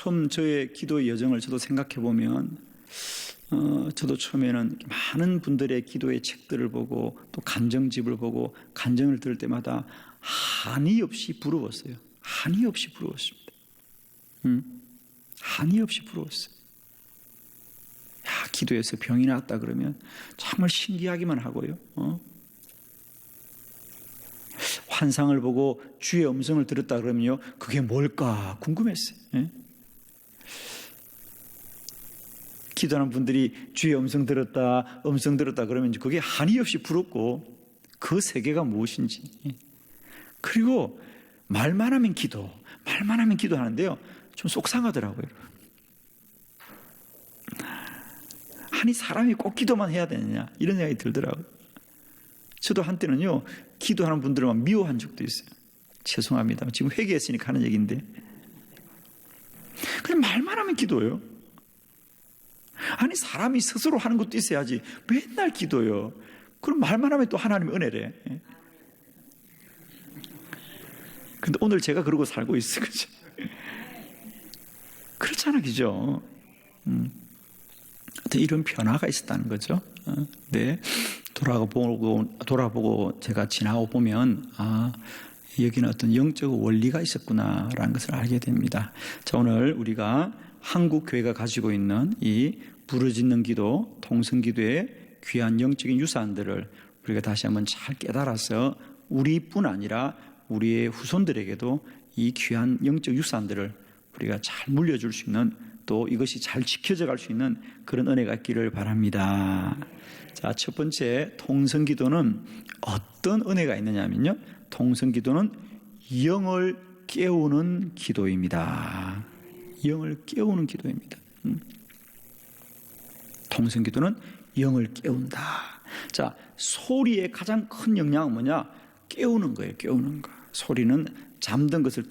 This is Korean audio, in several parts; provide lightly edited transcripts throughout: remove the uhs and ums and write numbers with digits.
처음 저의 기도의 여정을 저도 생각해 보면 저도 처음에는 많은 분들의 기도의 책들을 보고 또 간정집을 보고 간정을 들을 때마다 한이 없이 부러웠어요. 한이 없이 부러웠습니다. 한이 없이 부러웠어요. 야, 기도해서 병이 났다 그러면 정말 신기하기만 하고요. 환상을 보고 주의 음성을 들었다 그러면요, 그게 뭘까 궁금했어요. 예? 기도하는 분들이 주의 음성 들었다 그러면 그게 한이 없이 부럽고 그 세계가 무엇인지. 그리고 말만 하면 기도하는데요, 좀 속상하더라고요. 아니, 사람이 꼭 기도만 해야 되느냐 이런 생각이 들더라고요. 저도 한때는요, 기도하는 분들만 미워한 적도 있어요. 죄송합니다. 지금 회개했으니까 하는 얘기인데 그냥 말만 하면 기도예요. 아니, 사람이 스스로 하는 것도 있어야지 맨날 기도요. 그럼 말만 하면 또 하나님의 은혜래. 근데 오늘 제가 그러고 살고 있어, 그죠? 그렇잖아, 그죠? 이런 변화가 있었다는 거죠. 네, 돌아보고 제가 지나고 보면 여기는 어떤 영적 원리가 있었구나라는 것을 알게 됩니다. 자, 오늘 우리가 한국 교회가 가지고 있는 이 부르짖는 기도, 통성기도의 귀한 영적인 유산들을 우리가 다시 한번 잘 깨달아서 우리뿐 아니라 우리의 후손들에게도 이 귀한 영적 유산들을 우리가 잘 물려줄 수 있는, 또 이것이 잘 지켜져 갈 수 있는 그런 은혜가 있기를 바랍니다. 자, 첫 번째 통성기도는 어떤 은혜가 있느냐면요, 통성기도는 영을 깨우는 기도입니다. 영을 깨우는 기도입니다. 통성기도는 영을 깨운다. 자, 소리의 가장 큰 영향은 뭐냐? 깨우는 거예요. 깨우는 거. 소리는 잠든 것을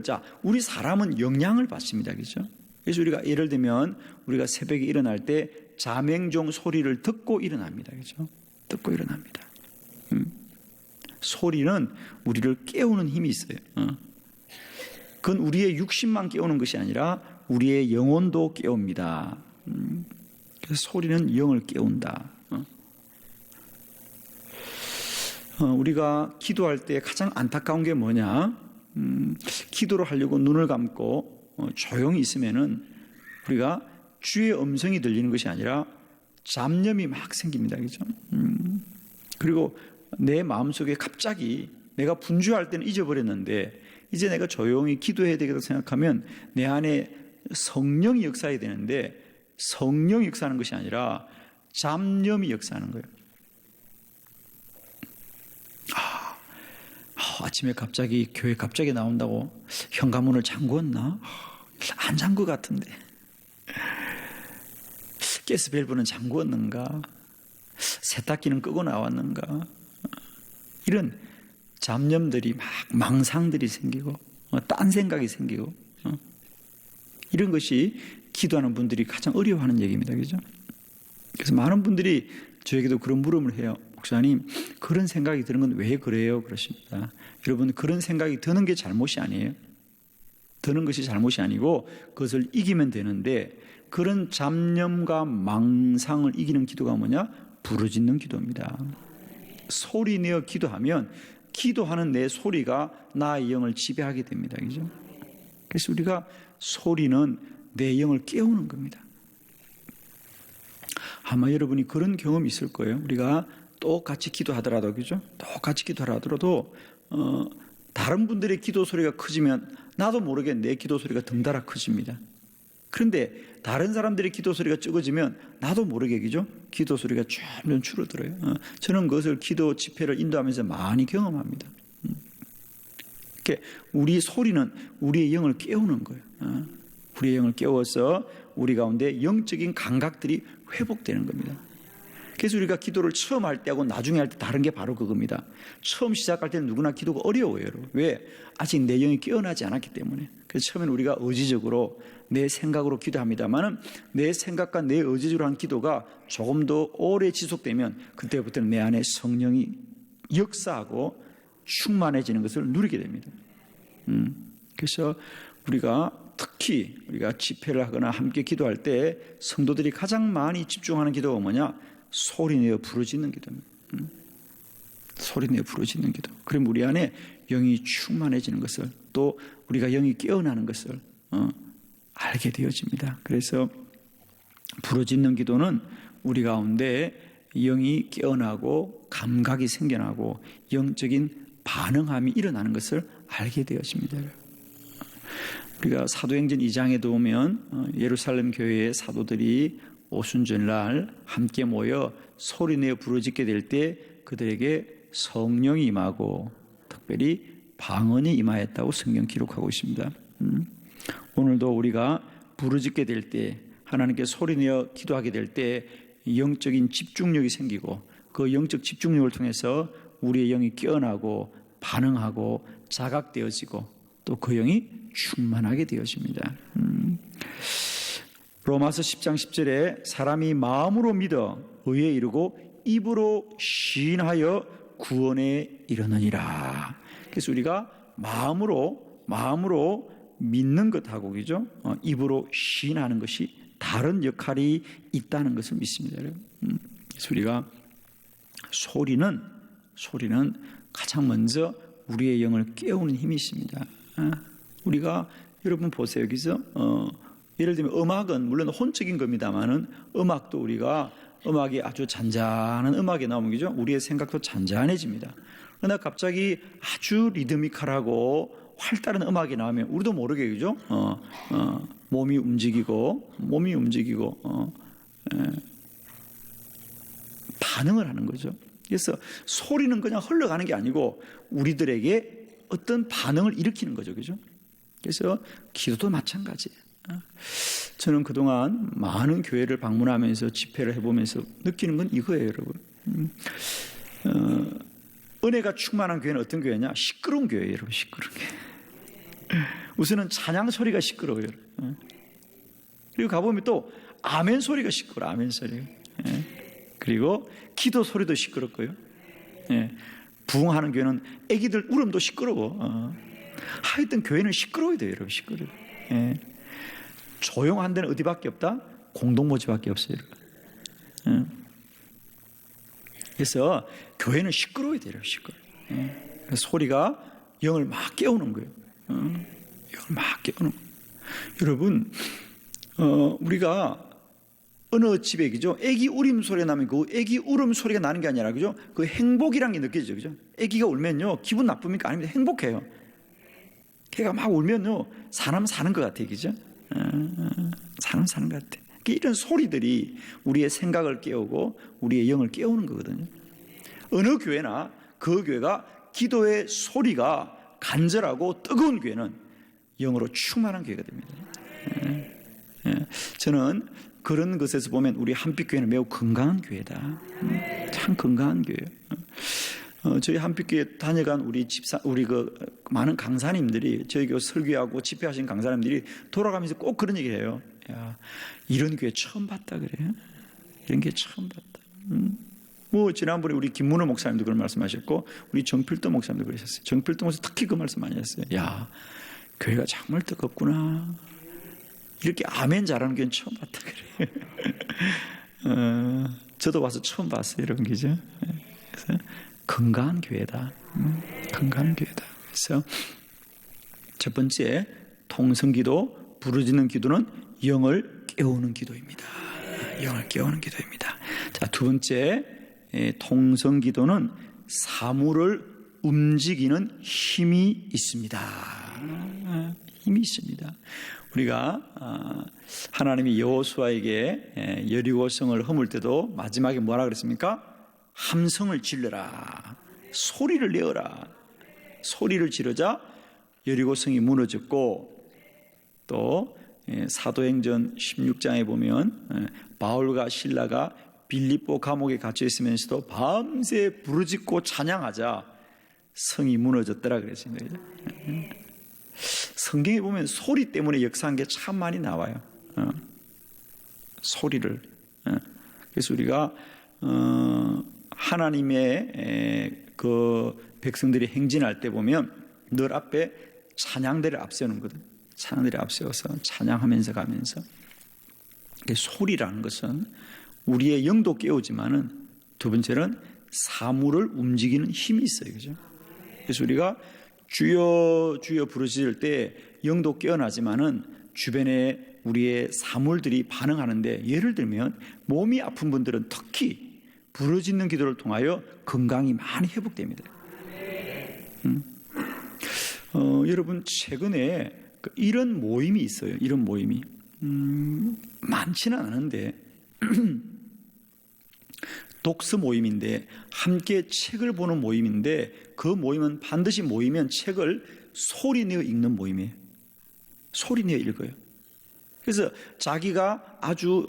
자, 우리 사람은 영향을 받습니다. 그죠? 그래서 우리가 예를 들면 우리가 새벽에 일어날 때 자맹종 소리를 듣고 일어납니다. 그죠? 듣고 일어납니다. 소리는 우리를 깨우는 힘이 있어요. 그건 우리의 육신만 깨우는 것이 아니라 우리의 영혼도 깨웁니다. 그래서 소리는 영을 깨운다. 우리가 기도할 때 가장 안타까운 게 뭐냐? 기도를 하려고 눈을 감고 조용히 있으면은 우리가 주의 음성이 들리는 것이 아니라 잡념이 막 생깁니다. 그죠? 그리고 내 마음속에 갑자기 내가 분주할 때는 잊어버렸는데 이제 내가 조용히 기도해야 되겠다 생각하면 내 안에 성령이 역사해야 되는데 성령이 역사하는 것이 아니라 잡념이 역사하는 거예요. 아침에 갑자기 교회 갑자기 나온다고 현관문을 잠궜나? 안 잠궈 같은데. 가스 밸브는 잠궜는가? 세탁기는 끄고 나왔는가? 이런 잡념들이 막 망상들이 생기고 딴 생각이 생기고 이런 것이 기도하는 분들이 가장 어려워하는 얘기입니다. 그죠? 그래서 많은 분들이 저에게도 그런 물음을 해요. 목사님, 그런 생각이 드는 건 왜 그래요? 그러십니다. 여러분, 그런 생각이 드는 게 잘못이 아니에요. 드는 것이 잘못이 아니고 그것을 이기면 되는데, 그런 잡념과 망상을 이기는 기도가 뭐냐? 부르짖는 기도입니다. 소리 내어 기도하면 기도하는 내 소리가 나의 영을 지배하게 됩니다. 그죠? 그래서 우리가 소리는 내 영을 깨우는 겁니다. 아마 여러분이 그런 경험이 있을 거예요. 우리가 똑같이 기도하더라도, 그죠? 똑같이 기도하더라도 다른 분들의 기도 소리가 커지면 나도 모르게 내 기도 소리가 덩달아 커집니다. 그런데 다른 사람들의 기도 소리가 적어지면 나도 모르게, 그죠? 기도 소리가 점점 줄어들어요. 저는 그것을 기도 집회를 인도하면서 많이 경험합니다. 이렇게 우리 소리는 우리의 영을 깨우는 거예요. 우리의 영을 깨워서 우리 가운데 영적인 감각들이 회복되는 겁니다. 그래서 우리가 기도를 처음 할 때하고 나중에 할 때 다른 게 바로 그겁니다. 처음 시작할 때는 누구나 기도가 어려워요, 여러분. 왜? 아직 내 영이 깨어나지 않았기 때문에. 그래서 처음에는 우리가 의지적으로 내 생각으로 기도합니다만은 내 생각과 내 의지적으로 한 기도가 조금 더 오래 지속되면 그때부터는 내 안에 성령이 역사하고 충만해지는 것을 누리게 됩니다. 그래서 우리가 특히 우리가 집회를 하거나 함께 기도할 때 성도들이 가장 많이 집중하는 기도가 뭐냐? 소리내어 부르짖는 기도입니다. 소리내어 부르짖는 기도. 그럼 우리 안에 영이 충만해지는 것을, 또 우리가 영이 깨어나는 것을 알게 되어집니다. 그래서 부르짖는 기도는 우리 가운데 영이 깨어나고 감각이 생겨나고 영적인 반응함이 일어나는 것을 알게 되어집니다. 우리가 사도행전 2장에도 보면 예루살렘 교회의 사도들이 오순절날 함께 모여 소리내어 부르짖게 될 때 그들에게 성령이 임하고 특별히 방언이 임하였다고 성경 기록하고 있습니다. 오늘도 우리가 부르짖게 될 때, 하나님께 소리내어 기도하게 될 때 영적인 집중력이 생기고 그 영적 집중력을 통해서 우리의 영이 깨어나고 반응하고 자각되어지고 또 그 영이 충만하게 되어집니다. 로마서 10장 10절에 사람이 마음으로 믿어 의에 이르고 입으로 시인하여 구원에 이르느니라. 그래서 우리가 마음으로 믿는 것하고, 그죠? 입으로 시인하는 것이 다른 역할이 있다는 것을 믿습니다. 그래서 우리가 소리는 가장 먼저 우리의 영을 깨우는 힘이 있습니다. 우리가 여러분 보세요. 여기서 예를 들면 음악은 물론 혼적인 겁니다만은 음악도 우리가 음악이 아주 잔잔한 음악이 나오면, 그죠? 우리의 생각도 잔잔해집니다. 그러나 갑자기 아주 리드미컬하고 활달한 음악이 나오면 우리도 모르게, 그죠? 몸이 움직이고 반응을 하는 거죠. 그래서 소리는 그냥 흘러가는 게 아니고 우리들에게 어떤 반응을 일으키는 거죠, 그죠? 그래서 기도도 마찬가지예요. 저는 그동안 많은 교회를 방문하면서 집회를 해보면서 느끼는 건 이거예요, 여러분. 은혜가 충만한 교회는 어떤 교회냐? 시끄러운 교회예요, 여러분. 시끄러운 교회. 우선은 찬양 소리가 시끄러워요. 그리고 가보면 또 아멘 소리가 시끄러워요. 아멘 소리가. 그리고 기도 소리도 시끄럽고요. 부흥하는 교회는 애기들 울음도 시끄러워. 하여튼 교회는 시끄러워야 돼요, 여러분. 시끄러워요. 조용한 데는 어디밖에 없다? 공동모지밖에 없어요. 그래서 교회는 시끄러워야 돼요. 시끄러워. 소리가 영을 막 깨우는 거예요. 영을 막 깨우는 거예요. 여러분, 우리가 어느 집에, 그죠? 애기 울음 소리가 나면 그 애기 울음 소리가 나는 게 아니라, 그죠? 그 행복이란 게 느껴지죠, 그죠? 애기가 울면요, 기분 나쁩니까? 아닙니다. 행복해요. 걔가 막 울면요, 사람 사는 것 같아요, 그죠? 사람 사는 것 같아요. 이런 소리들이 우리의 생각을 깨우고 우리의 영을 깨우는 거거든요. 어느 교회나 그 교회가 기도의 소리가 간절하고 뜨거운 교회는 영으로 충만한 교회가 됩니다. 저는 그런 것에서 보면 우리 한빛교회는 매우 건강한 교회다. 참 건강한 교회예요. 저희 한빛교회 다녀간 우리 많은 강사님들이, 저희 교회 설교하고 집회하신 강사님들이 돌아가면서 꼭 그런 얘기를 해요. 야, 이런 교회 처음 봤다 그래요. 이런 교회 처음 봤다. 지난번에 우리 김문호 목사님도 그런 말씀하셨고, 우리 정필도 목사님도 그러셨어요. 정필도 목사 특히 그 말씀 많이 했어요. 야, 교회가 정말 뜨겁구나. 이렇게 아멘 잘하는 교회는 처음 봤다 그래요. 저도 와서 처음 봤어요, 여러분, 그죠? 그래서 건강한 교회다. 건강한 교회다. 그래서 첫 번째, 통성기도, 부르짖는 기도는 영을 깨우는 기도입니다. 영을 깨우는 기도입니다. 자, 두 번째, 통성기도는 사물을 움직이는 힘이 있습니다. 힘이 있습니다. 우리가 하나님이 여호수아에게 여리고성을 허물 때도 마지막에 뭐라 그랬습니까? 함성을 질러라, 소리를 내어라. 소리를 지르자 여리고성이 무너졌고, 또 사도행전 16장에 보면 바울과 실라가 빌립보 감옥에 갇혀 있으면서도 밤새 부르짖고 찬양하자 성이 무너졌더라 그랬습니다. 성경에 보면 소리 때문에 역사한 게 참 많이 나와요. 소리를. 그래서 우리가 하나님의 그 백성들이 행진할 때 보면 늘 앞에 찬양대를 앞세우는 거든. 찬양들이 앞세워서 찬양하면서 가면서. 소리라는 것은 우리의 영도 깨우지만은 두 번째는 사물을 움직이는 힘이 있어요. 그죠? 그래서 우리가 주여 주여 부르실 때 영도 깨어나지만은 주변에 우리의 사물들이 반응하는데, 예를 들면 몸이 아픈 분들은 특히 부르짖는 기도를 통하여 건강이 많이 회복됩니다. 여러분 최근에 이런 모임이 있어요. 이런 모임이 많지는 않은데 독서 모임인데, 함께 책을 보는 모임인데, 그 모임은 반드시 모이면 책을 소리내어 읽는 모임이에요. 소리내어 읽어요. 그래서 자기가 아주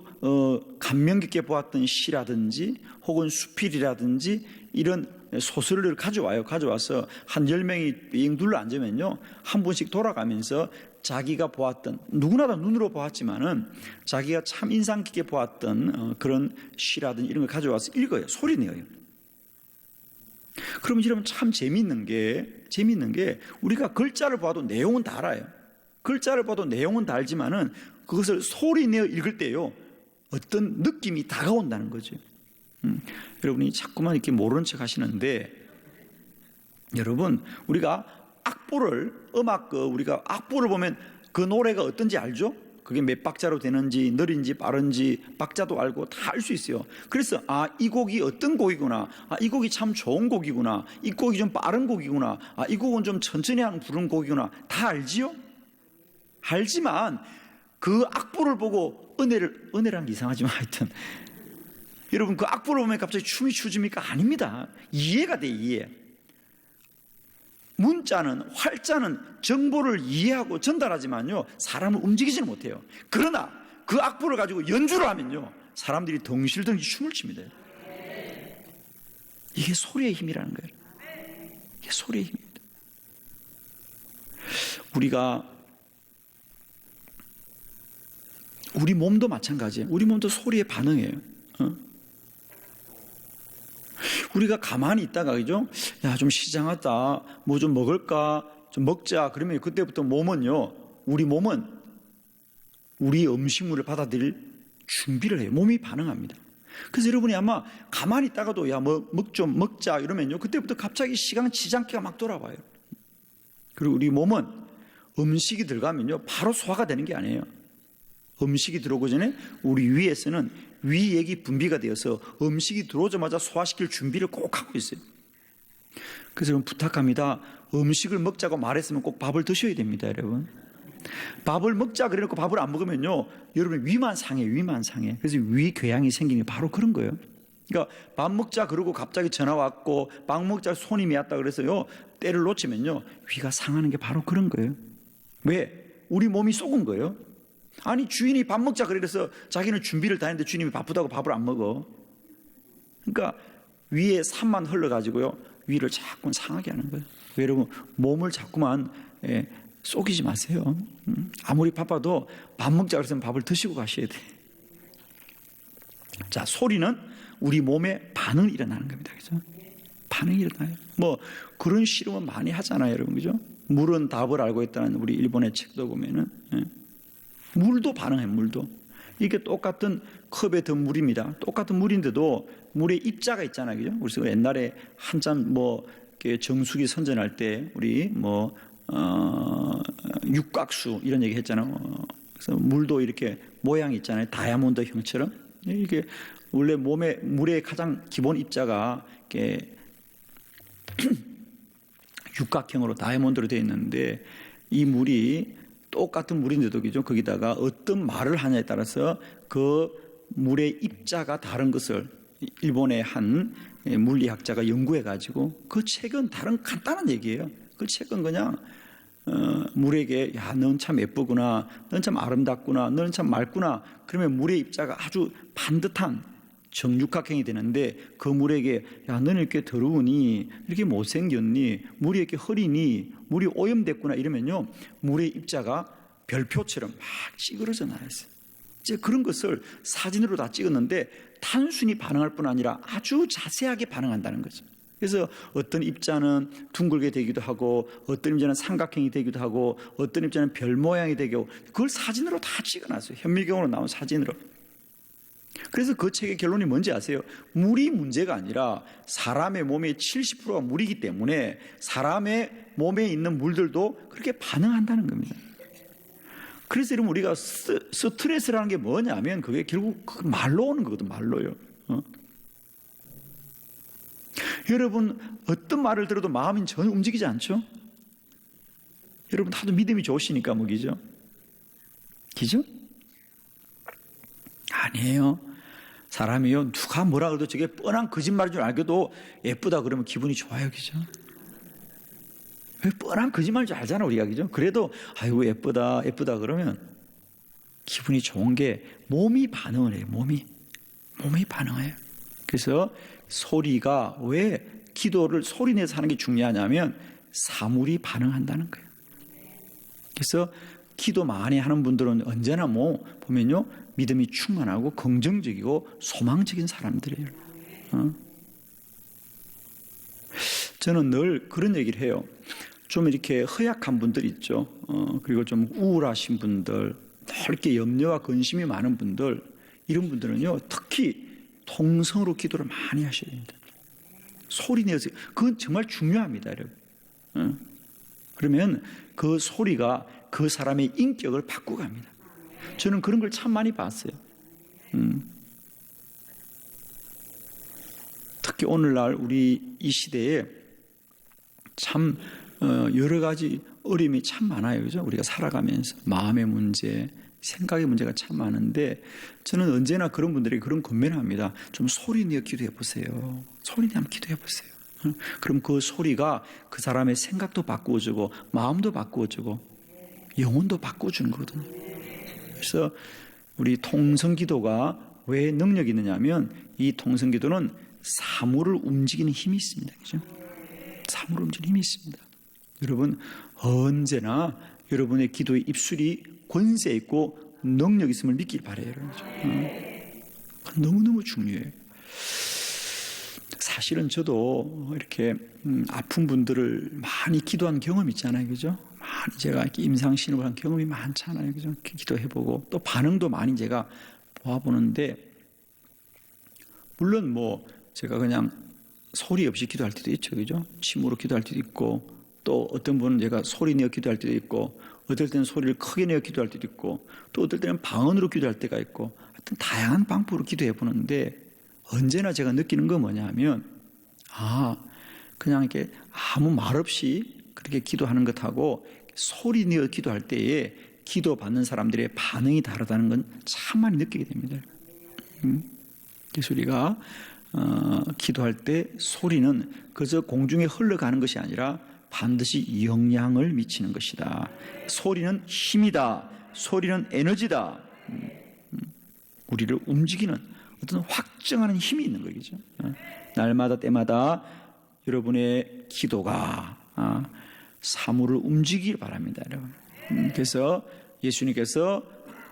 감명 깊게 보았던 시라든지 혹은 수필이라든지 이런 소설을 가져와서 한 10명이 빙 둘러 앉으면요, 한 분씩 돌아가면서 자기가 보았던, 누구나 다 눈으로 보았지만은 자기가 참 인상 깊게 보았던 그런 시라든지 이런 걸 가져와서 읽어요. 소리내어요. 그러면 여러분 참 재미있는 게 우리가 글자를 봐도 내용은 다 알아요. 글자를 봐도 내용은 다 알지만은 그것을 소리내어 읽을 때요, 어떤 느낌이 다가온다는 거죠. 여러분이 자꾸만 이렇게 모르는 척 하시는데, 여러분 우리가 우리가 악보를 보면 그 노래가 어떤지 알죠? 그게 몇 박자로 되는지, 느린지 빠른지 박자도 알고 다 알 수 있어요. 그래서 이 곡이 어떤 곡이구나, 이 곡이 참 좋은 곡이구나, 이 곡이 좀 빠른 곡이구나, 이 곡은 좀 천천히 부른 곡이구나, 다 알지요? 알지만 그 악보를 보고 은혜란 게 이상하지만 하여튼 여러분 그 악보를 보면 갑자기 춤이 추집니까? 아닙니다. 이해가 돼, 이해. 활자는 정보를 이해하고 전달하지만요, 사람을 움직이지는 못해요. 그러나 그 악보를 가지고 연주를 하면요, 사람들이 덩실덩실 춤을 춥니다. 이게 소리의 힘이라는 거예요. 이게 소리의 힘입니다. 우리 몸도 마찬가지예요. 우리 몸도 소리에 반응해요. 우리가 가만히 있다가, 그죠? 좀 시장하다, 뭐 좀 먹을까, 좀 먹자. 그러면 그때부터 우리 몸은 우리 음식물을 받아들일 준비를 해요. 몸이 반응합니다. 그래서 여러분이 아마 가만히 있다가도 좀 먹자 이러면요, 그때부터 갑자기 시장기가 막 돌아와요. 그리고 우리 몸은 음식이 들어가면요, 바로 소화가 되는 게 아니에요. 음식이 들어오기 전에 우리 위에서는 위액이 분비가 되어서 음식이 들어오자마자 소화시킬 준비를 꼭 하고 있어요. 그래서 여러분 부탁합니다. 음식을 먹자고 말했으면 꼭 밥을 드셔야 됩니다, 여러분. 밥을 먹자 그래놓고 밥을 안 먹으면요, 여러분 위만 상해. 그래서 위궤양이 생기는 게 바로 그런 거예요. 그러니까 밥 먹자 그러고 갑자기 전화 왔고 빵 먹자 손님이 왔다 그래서요, 때를 놓치면요, 위가 상하는 게 바로 그런 거예요. 왜? 우리 몸이 속은 거예요. 아니 주인이 밥 먹자 그래서 자기는 준비를 다 했는데 주인이 바쁘다고 밥을 안 먹어. 그러니까 위에 산만 흘러가지고요, 위를 자꾸 상하게 하는 거예요. 여러분 몸을 자꾸만 속이지 마세요. 아무리 바빠도 밥 먹자 그래서 밥을 드시고 가셔야 돼. 자, 소리는 우리 몸에 반응이 일어나는 겁니다. 그죠? 반응이 일어나요. 그런 실험은 많이 하잖아요, 여러분. 그죠? 물은 답을 알고 있다는 우리 일본의 책도 보면은, 물도 반응해요, 물도. 이게 똑같은 컵에 든 물입니다. 똑같은 물인데도 물에 입자가 있잖아요. 그죠? 그래서 옛날에 한참 정수기 선전할 때 우리 육각수 이런 얘기 했잖아요. 그래서 물도 이렇게 모양이 있잖아요. 다이아몬드 형처럼. 이게 원래 물의 가장 기본 입자가 이렇게 육각형으로 다이아몬드로 되어 있는데, 이 물이 똑같은 물인데도 그죠? 거기다가 어떤 말을 하냐에 따라서 그 물의 입자가 다른 것을 일본의 한 물리학자가 연구해 가지고, 그 책은 다른 간단한 얘기예요. 그 책은 그냥 물에게 넌 참 예쁘구나, 넌 참 아름답구나, 넌 참 맑구나, 그러면 물의 입자가 아주 반듯한 정육각형이 되는데, 그 물에게 너는 이렇게 더러우니, 이렇게 못생겼니, 물이 이렇게 흐리니, 물이 오염됐구나 이러면요, 물의 입자가 별표처럼 막 찌그러져 나왔어요. 이제 그런 것을 사진으로 다 찍었는데 단순히 반응할 뿐 아니라 아주 자세하게 반응한다는 거죠. 그래서 어떤 입자는 둥글게 되기도 하고 어떤 입자는 삼각형이 되기도 하고 어떤 입자는 별 모양이 되기도 하고 그걸 사진으로 다 찍어놨어요. 현미경으로 나온 사진으로. 그래서 그 책의 결론이 뭔지 아세요? 물이 문제가 아니라 사람의 몸의 70%가 물이기 때문에 사람의 몸에 있는 물들도 그렇게 반응한다는 겁니다. 그래서 여러분 우리가 스트레스라는 게 뭐냐면 그게 결국 말로 오는 거거든. 말로요. 여러분 어떤 말을 들어도 마음이 전혀 움직이지 않죠? 여러분 다들 믿음이 좋으시니까 뭐기죠? 기죠? 아니에요. 사람이요 누가 뭐라 그래도 저게 뻔한 거짓말인 줄 알고도 예쁘다 그러면 기분이 좋아요. 기죠? 왜 뻔한 거짓말인 줄 알잖아 우리가. 기죠? 그래도 아이고 예쁘다 그러면 기분이 좋은 게 몸이 반응을 해요. 몸이 반응해요. 그래서 소리가 왜 기도를 소리내서 하는 게 중요하냐면 사물이 반응한다는 거예요. 그래서 기도 많이 하는 분들은 언제나 보면요 믿음이 충만하고 긍정적이고 소망적인 사람들이에요. 저는 늘 그런 얘기를 해요. 좀 이렇게 허약한 분들 있죠. 그리고 좀 우울하신 분들, 이렇게 염려와 근심이 많은 분들, 이런 분들은요 특히 통성으로 기도를 많이 하셔야 됩니다. 소리 내서 그건 정말 중요합니다, 여러분. 그러면 그 소리가 그 사람의 인격을 바꾸갑니다. 저는 그런 걸 참 많이 봤어요. 특히 오늘날 우리 이 시대에 참 여러 가지 어려움이 참 많아요, 그죠? 우리가 살아가면서 마음의 문제, 생각의 문제가 참 많은데 저는 언제나 그런 분들에게 그런 권면을 합니다. 좀 소리내어 기도해 보세요. 소리내어 기도해 보세요. 그럼 그 소리가 그 사람의 생각도 바꾸어주고 마음도 바꾸어주고 영혼도 바꾸어주는 거거든요. 그래서 우리 통성기도가 왜 능력이 있느냐면 이 통성기도는 사물을 움직이는 힘이 있습니다. 그죠? 사물을 움직이는 힘이 있습니다. 여러분 언제나 여러분의 기도의 입술이 권세 있고 능력 있음을 믿길 바라요. 너무너무 중요해요. 사실은 저도 이렇게 아픈 분들을 많이 기도한 경험이 있잖아요. 그죠? 많이 제가 이렇게 임상신음을 한 경험이 많잖아요. 그죠? 기도해보고 또 반응도 많이 제가 보아보는데 물론 제가 그냥 소리 없이 기도할 때도 있죠. 그죠? 침으로 기도할 때도 있고 또 어떤 분은 제가 소리 내어 기도할 때도 있고 어떨 때는 소리를 크게 내어 기도할 때도 있고 또 어떨 때는 방언으로 기도할 때가 있고 하여튼 다양한 방법으로 기도해 보는데 언제나 제가 느끼는 건 뭐냐면 그냥 이렇게 아무 말 없이 그렇게 기도하는 것하고 소리 내어 기도할 때에 기도 받는 사람들의 반응이 다르다는 건 참 많이 느끼게 됩니다. 그래서 우리가 기도할 때 소리는 그저 공중에 흘러가는 것이 아니라 반드시 영향을 미치는 것이다. 소리는 힘이다. 소리는 에너지다. 우리를 움직이는 어떤 확증하는 힘이 있는 거죠. 날마다 때마다 여러분의 기도가 사물을 움직이길 바랍니다. 여러분. 그래서 예수님께서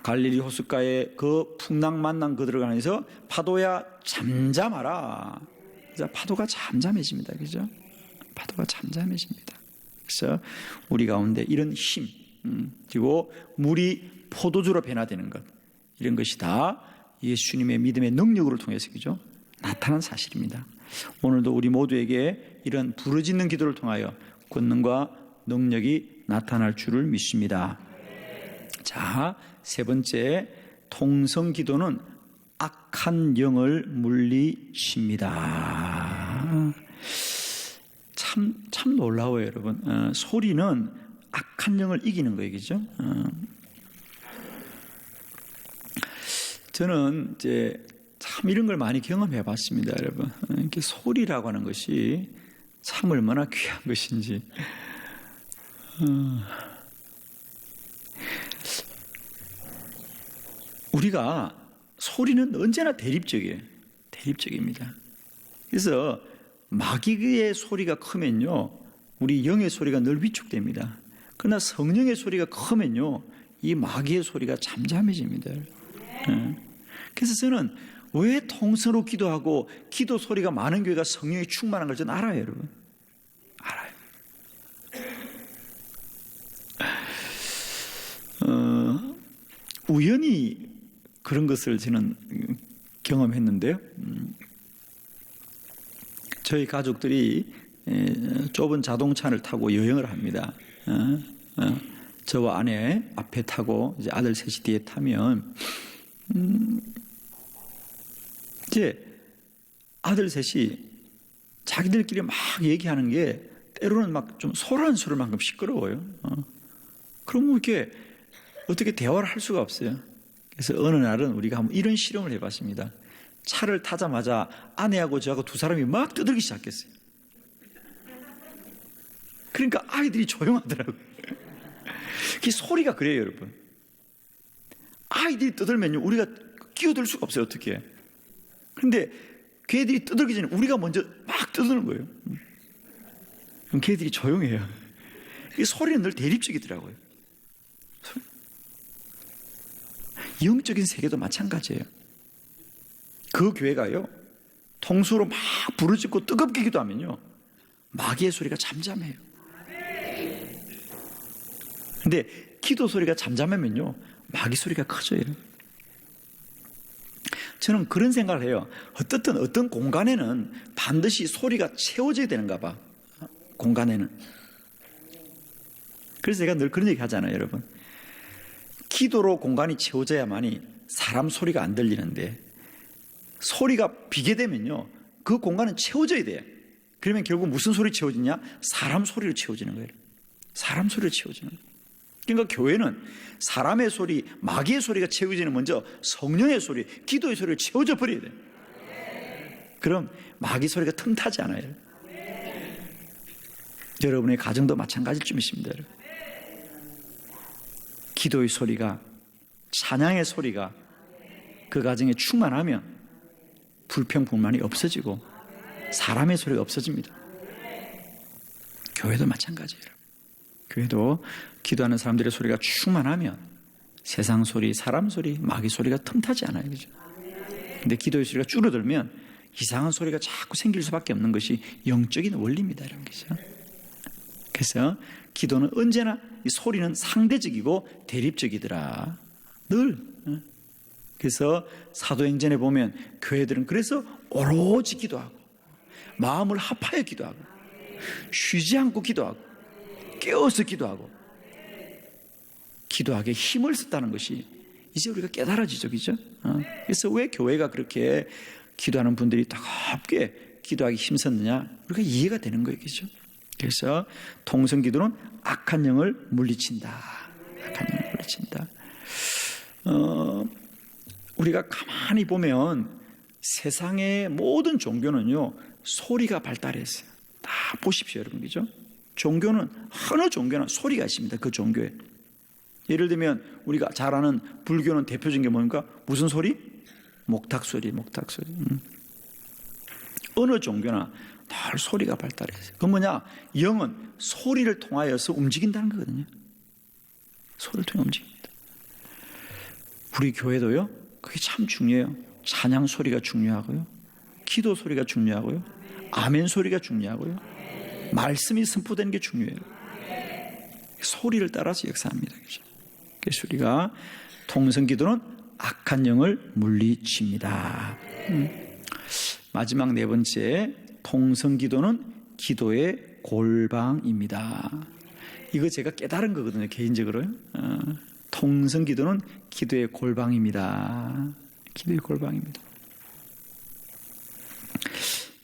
갈릴리 호숫가에 그 풍랑만난 그들을 향해서 파도야 잠잠하라. 그래서 파도가 잠잠해집니다. 그죠? 파도가 잠잠해집니다. 그래서 우리 가운데 이런 힘 그리고 물이 포도주로 변화되는 것 이런 것이 다 예수님의 믿음의 능력으로 통해서 그죠? 나타난 사실입니다. 오늘도 우리 모두에게 이런 부르짖는 기도를 통하여 권능과 능력이 나타날 줄을 믿습니다. 자, 세 번째 통성기도는 악한 영을 물리칩니다. 참 놀라워요, 여러분. 소리는 악한 영을 이기는 거예요, 그죠? 저는 이제 참 이런 걸 많이 경험해 봤습니다, 여러분. 이렇게 소리라고 하는 것이 참 얼마나 귀한 것인지. 우리가 소리는 언제나 대립적이에요. 대립적입니다. 그래서 마귀의 소리가 크면요, 우리 영의 소리가 늘 위축됩니다. 그러나 성령의 소리가 크면요, 이 마귀의 소리가 잠잠해집니다. 그래서 저는 왜 통성으로 기도하고 기도 소리가 많은 교회가 성령이 충만한 걸 저는 알아요, 여러분. 알아요. 우연히 그런 것을 저는 경험했는데요. 저희 가족들이 좁은 자동차를 타고 여행을 합니다. 저와 아내 앞에 타고 이제 아들 셋이 뒤에 타면 이제 아들 셋이 자기들끼리 막 얘기하는 게 때로는 막 좀 소란스러울 만큼 시끄러워요. 그럼 뭐 이렇게 어떻게 대화를 할 수가 없어요. 그래서 어느 날은 우리가 한번 이런 실험을 해봤습니다. 차를 타자마자 아내하고 저하고 두 사람이 막 떠들기 시작했어요. 그러니까 아이들이 조용하더라고요. 그 소리가 그래요, 여러분. 아이들이 떠들면요, 우리가 끼어들 수가 없어요, 어떻게. 그런데 걔들이 떠들기 전에 우리가 먼저 막 떠드는 거예요. 그럼 걔들이 조용해요. 이 소리는 늘 대립적이더라고요. 영적인 세계도 마찬가지예요. 그 교회가요, 통수로 막 부르짖고 뜨겁게 기도하면요, 마귀의 소리가 잠잠해요. 근데 기도 소리가 잠잠하면요, 마귀 소리가 커져요. 저는 그런 생각을 해요. 어떻든 어떤 공간에는 반드시 소리가 채워져야 되는가 봐. 공간에는. 그래서 제가 늘 그런 얘기 하잖아요, 여러분. 기도로 공간이 채워져야만이 사람 소리가 안 들리는데, 소리가 비게 되면요, 그 공간은 채워져야 돼요. 그러면 결국 무슨 소리 채워지냐? 사람 소리로 채워지는 거예요. 사람 소리로 채워지는 거예요. 그러니까 교회는 사람의 소리, 마귀의 소리가 채워지는 먼저 성령의 소리, 기도의 소리를 채워져 버려야 돼요. 그럼 마귀 소리가 틈타지 않아요. 여러분의 가정도 마찬가지일 줄 믿습니다. 기도의 소리가, 찬양의 소리가 그 가정에 충만하면 불평불만이 없어지고 사람의 소리가 없어집니다. 교회도 마찬가지예요. 교회도 기도하는 사람들의 소리가 충만하면 세상 소리, 사람 소리, 마귀 소리가 틈타지 않아요. 그죠? 근데 기도의 소리가 줄어들면 이상한 소리가 자꾸 생길 수밖에 없는 것이 영적인 원리입니다. 이런 것이죠. 그래서 기도는 언제나 이 소리는 상대적이고 대립적이더라. 늘. 그래서 사도행전에 보면 교회들은 그래서 오로지 기도하고 마음을 합하여 기도하고 쉬지 않고 기도하고 깨어서 기도하고 기도하기에 힘을 썼다는 것이 이제 우리가 깨달아지죠. 그죠? 그래서 왜 교회가 그렇게 기도하는 분들이 뜨겁게 기도하기 힘썼느냐, 우리가 이해가 되는 거예요. 그죠? 그래서 통성 기도는 악한 영을 물리친다. 악한 영을 물리친다. 우리가 가만히 보면 세상의 모든 종교는요, 소리가 발달했어요. 다 보십시오, 여러분. 그죠? 종교는, 어느 종교나 소리가 있습니다. 그 종교에. 예를 들면 우리가 잘 아는 불교는 대표적인 게 뭡니까? 무슨 소리? 목탁 소리, 목탁 소리. 어느 종교나 늘 소리가 발달했어요. 그건 뭐냐? 영은 소리를 통하여서 움직인다는 거거든요. 소리를 통해 움직입니다. 우리 교회도요, 그게 참 중요해요. 찬양 소리가 중요하고요, 기도 소리가 중요하고요, 아멘 소리가 중요하고요, 말씀이 선포되는 게 중요해요. 소리를 따라서 역사합니다. 그래서 우리가 통성 기도는 악한 영을 물리칩니다. 마지막 네 번째, 통성 기도는 기도의 골방입니다. 이거 제가 깨달은 거거든요, 개인적으로요. 통성 기도는 기도의 골방입니다. 기도의 골방입니다.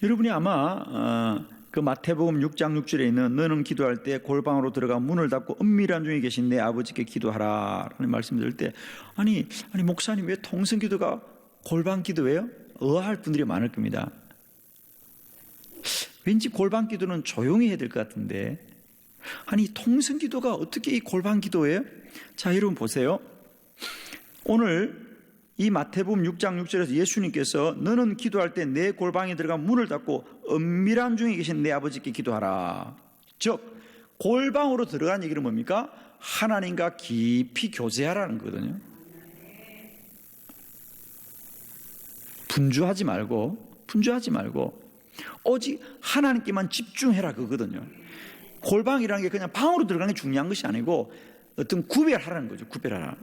여러분이 아마 그 마태복음 6장 6절에 있는 너는 기도할 때 골방으로 들어가 문을 닫고 은밀한 중에 계신 내 아버지께 기도하라 라는 말씀 들을 때, 아니 목사님 왜 통성 기도가 골방 기도예요? 의아할 분들이 많을 겁니다. 왠지 골방 기도는 조용히 해야 될 것 같은데, 아니 통성 기도가 어떻게 이 골방 기도예요? 자, 여러분 보세요. 오늘 이 마태복음 6장 6절에서 예수님께서 너는 기도할 때 내 골방에 들어가 문을 닫고 은밀한 중에 계신 내 아버지께 기도하라. 즉 골방으로 들어간 얘기는 뭡니까? 하나님과 깊이 교제하라는 거거든요. 분주하지 말고 오직 하나님께만 집중해라 그거거든요. 골방이라는 게 그냥 방으로 들어가는 게 중요한 것이 아니고 어떤 구별하라는 거죠. 구별하라.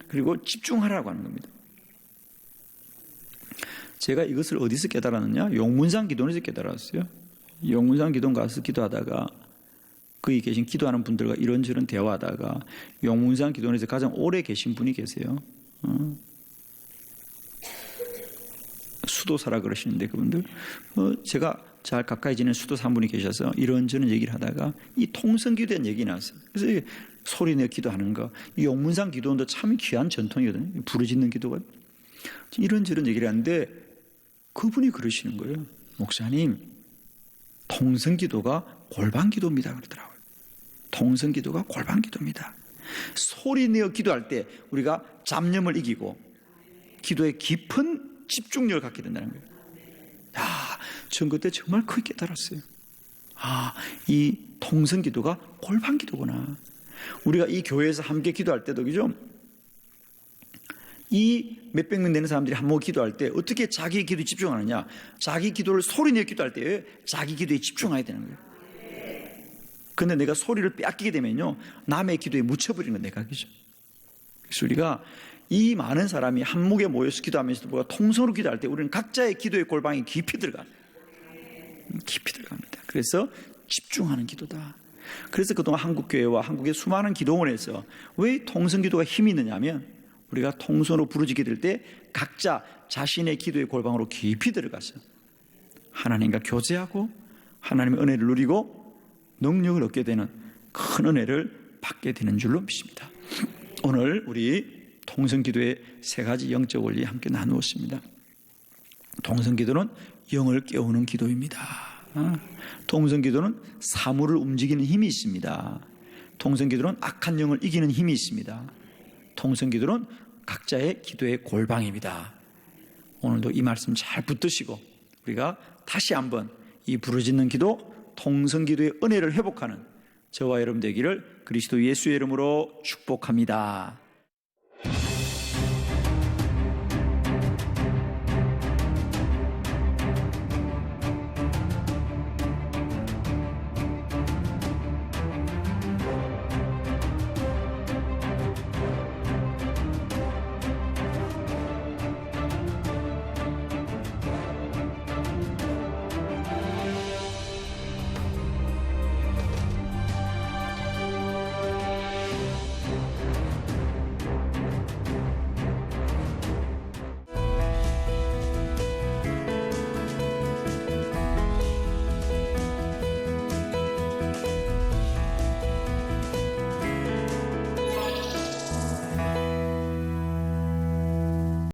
그리고 집중하라고 하는 겁니다. 제가 이것을 어디서 깨달았느냐? 용문산 기도원에서 깨달았어요. 용문산 기도원 가서 기도하다가 거기 계신 기도하는 분들과 이런저런 대화하다가 용문산 기도원에서 가장 오래 계신 분이 계세요. 수도사라 그러시는데 그분들 제가 잘 가까이 지낸 수도사 한 분이 계셔서 이런저런 얘기를 하다가 이 통성기도에 대한 얘기 나왔어요. 그래서 소리 내어 기도하는 거, 이 용문산 기도원도 참 귀한 전통이거든요. 부르짖는 기도가 이런저런 얘기를 하는데 그분이 그러시는 거예요. 목사님, 통성기도가 골방기도입니다 그러더라고요. 통성기도가 골방기도입니다. 소리 내어 기도할 때 우리가 잡념을 이기고 기도에 깊은 집중력을 갖게 된다는 거예요. 전 그때 정말 크게 깨달았어요. 이 통성기도가 골방기도구나. 우리가 이 교회에서 함께 기도할 때도 그죠? 이 몇백 명 되는 사람들이 한 모금 기도할 때 어떻게 자기 기도에 집중하느냐? 자기 기도를 소리 내어 기도할 때 자기 기도에 집중해야 되는 거예요. 근데 내가 소리를 빼앗기게 되면요, 남의 기도에 묻혀버리는 건 내가 그죠? 그래서 우리가 이 많은 사람이 한목에 모여서 기도하면서도 우리가 통성으로 기도할 때 우리는 각자의 기도의 골방이 깊이 들어갑니다. 그래서 집중하는 기도다. 그래서 그동안 한국교회와 한국의 수많은 기도원에서 왜 통성기도가 힘이 있느냐 하면 우리가 통성으로 부르짖게 될 때 각자 자신의 기도의 골방으로 깊이 들어가서 하나님과 교제하고 하나님의 은혜를 누리고 능력을 얻게 되는 큰 은혜를 받게 되는 줄로 믿습니다. 오늘 우리 통성기도의 세 가지 영적 원리 함께 나누었습니다. 통성기도는 영을 깨우는 기도입니다. 통성기도는 사물을 움직이는 힘이 있습니다. 통성기도는 악한 영을 이기는 힘이 있습니다. 통성기도는 각자의 기도의 골방입니다. 오늘도 이 말씀 잘 붙드시고 우리가 다시 한번 이 부르짖는 기도, 통성기도의 은혜를 회복하는 저와 여러분 되기를 그리스도 예수의 이름으로 축복합니다.